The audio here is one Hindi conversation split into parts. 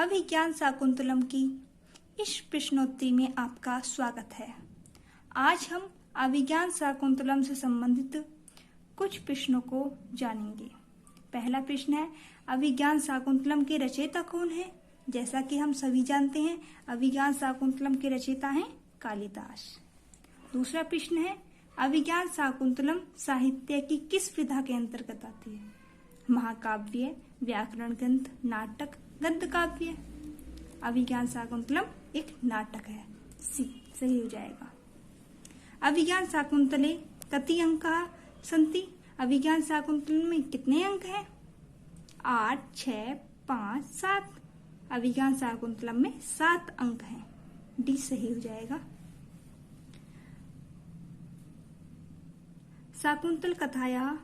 अभिज्ञान शाकुंतलम की इस प्रश्नोत्तरी में आपका स्वागत है। आज हम अभिज्ञान शाकुंतलम से संबंधित कुछ प्रश्नों को जानेंगे। पहला प्रश्न है, अभिज्ञान शाकुंतलम के रचयिता कौन है? जैसा कि हम सभी जानते हैं, अभिज्ञान शाकुंतलम के रचयिता हैं कालिदास। दूसरा प्रश्न है, अभिज्ञान शाकुंतलम साहित्य की किस विधा के अंतर्गत आती है? महाकाव्य, व्याकरण ग्रंथ, नाटक, गद्य काव्य। अभिज्ञान शाकुंतलम एक नाटक है, सी सही हो जाएगा। अभिज्ञान शाकुंतले कति अंकाः सन्ति? अभिज्ञान शाकुंतलम में कितने अंक हैं? 8, 6, 5, 7। अभिज्ञान शाकुंतलम में 7 अंक हैं, डी सही हो जाएगा। शाकुंतल कथायाः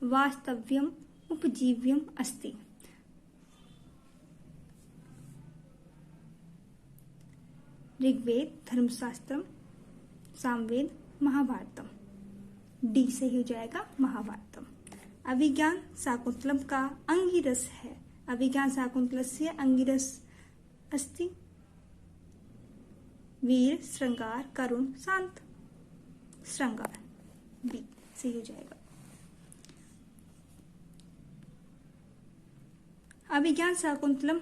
वास्तव्यम उपजीव्यम अस्ति। ऋग्वेद, धर्मशास्त्रम, सामवेद, महाभारतम। डी सही हो जाएगा, महाभारतम। अभिज्ञान शाकुंतलम का अंगिरस है। अभिज्ञान शाकुंतलस्य अंगिरस अस्ति वीर, श्रृंगार, करुण, शांत। श्रृंगार, बी सही हो जाएगा। अभिज्ञान शाकुंतलम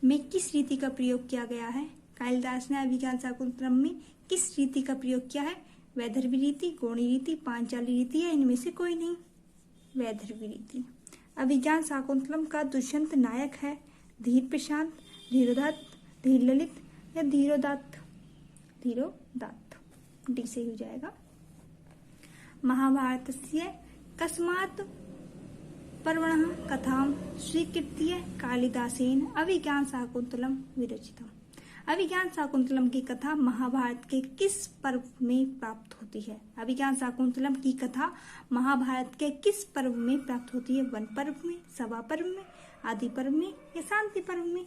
में किस रीति का प्रयोग किया गया है? कालिदास ने अभिज्ञान शाकुंतलम में किस रीति का प्रयोग किया है? वैदर्भी रीति, गौणी रीति, पांचाली रीति या इनमें से कोई नहीं? वैदर्भी रीति। अभिज्ञान शाकुंतलम का दुष्यंत नायक है धीर प्रशांत, धीरोदात्त, धीर ललित या धीरोदात्त? धीरोदात्त, डी से हो जाएगा। महाभारतस्य कस्मात् पर्वणः कथां स्वीकृत्य कालिदासेन अभिज्ञान शाकुंतलम विरचितम्। अभिज्ञान शाकुंतलम की कथा महाभारत के किस पर्व में प्राप्त होती है? अभिज्ञान शाकुंतलम की कथा महाभारत के किस पर्व में प्राप्त होती है? वन पर्व में, सभा पर्व में, आदि पर्व में या शांति पर्व में?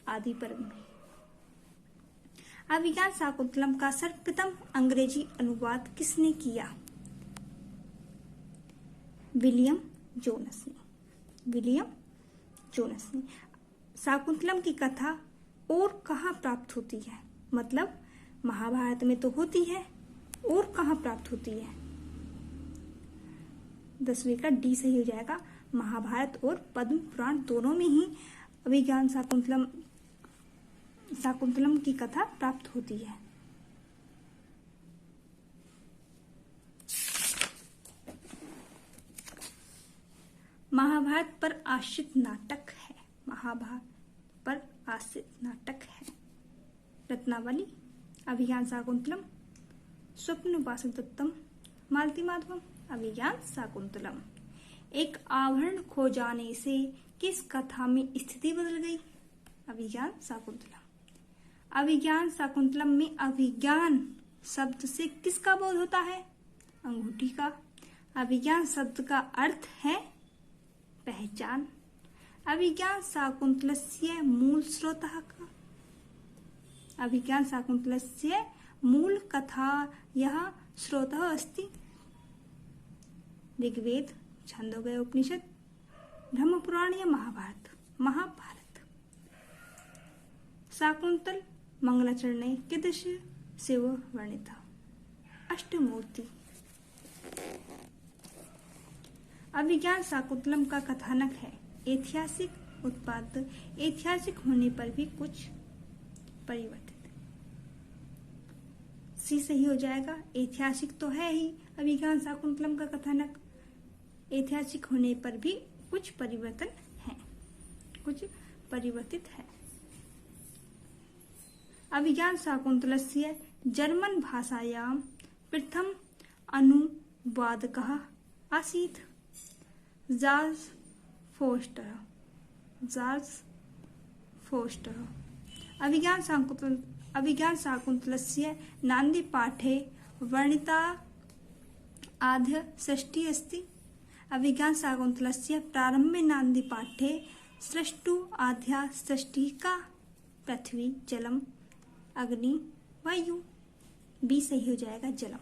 आदि पर्व में। अभिज्ञान शाकुंतलम का सर्वप्रथम अंग्रेजी अनुवाद किसने किया? विलियम जोनस ने। विलियम जोनस ने। शाकुंतलम की कथा और कहाँ प्राप्त होती है? मतलब महाभारत में तो होती है, और कहाँ प्राप्त होती है? 10वीं का डी सही हो जाएगा। महाभारत और पद्म पुराण दोनों में ही अभिज्ञान शाकुंतलम की कथा प्राप्त होती है। महाभारत पर आश्रित नाटक है। महाभारत पर आश्रित नाटक है। रत्नावली, अभिज्ञान शाकुंतलम, स्वप्न वासुदत्तम, मालती माधवम। अभिज्ञान शाकुंतलम। एक आभरण खो जाने से किस कथा में स्थिति बदल गई? अभिज्ञान शाकुंतलम। अभिज्ञान शाकुंतलम में अभिज्ञान शब्द से किसका बोध होता है? अंगूठी का। अभिज्ञान शब्द का अर्थ है पहचान। अभिज्ञान शाकुंतलस्य मूल स्रोतः का? अभिज्ञान शाकुंतलस्य मूल कथा यह स्रोतः अस्ति ऋग्वेद, छांदोग्य उपनिषद, ब्रह्मपुराण या महाभारत? महाभारत। शाकुंतल मंगलाचरणे कीदृश शिव वर्णिता? अष्टमूर्ति। अभिज्ञान शाकुंतलम का कथानक है ऐतिहासिक उत्पाद, ऐतिहासिक होने पर भी कुछ परिवर्तित। सी सही हो जाएगा। ऐतिहासिक तो है ही अभिज्ञान शाकुंतलम का कथानक, ऐतिहासिक होने पर भी कुछ परिवर्तन है, कुछ परिवर्तित है। अभिज्ञान शाकुंतलस्य जर्मन भाषायां प्रथम अनुवादकः आसीत् जॉर्ज फोस्टर। अभिज्ञान शाकुंतलस्य नान्दी पाठे वर्णिता आद्य षष्ठी अस्ति। अभिज्ञान शाकुंतलस्य प्रारंभे नान्दी पाठे सृष्टु आद्या षष्ठी का? पृथ्वी, जलम, अग्नि, वायु। बी सही हो जाएगा, जलम।